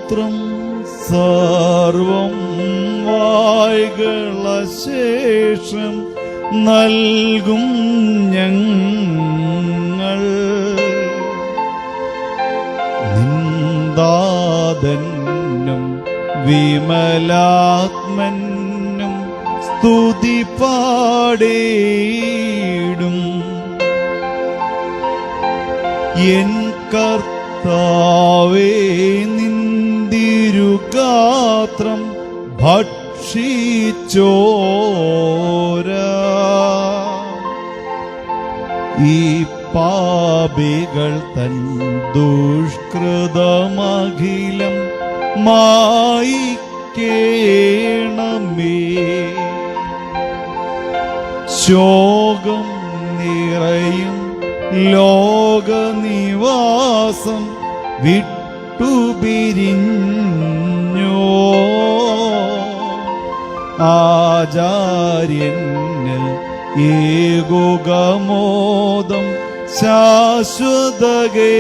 സ്തോത്രം സർവം വായ്കളശേഷം നൽകും ഞങ്ങൾ. നിന്ദാതനും വിമലാത്മനും സ്തുതി പാടിയിടും. എൻ കർത്താവേ, നിന്തിരുഗാത്രം ഭക്ഷിച്ചോരാ ഈ പാപികൾ തൻ ദുഷ്കൃതമഖിലം മായിക്കേണമേ. ശോകം നിറയും ലോകനിവാസം വിട്ടുപിരിഞ്ഞോ. ആചാര്യനിൽ ഏകുകമോദം ശാശ്വതഗേ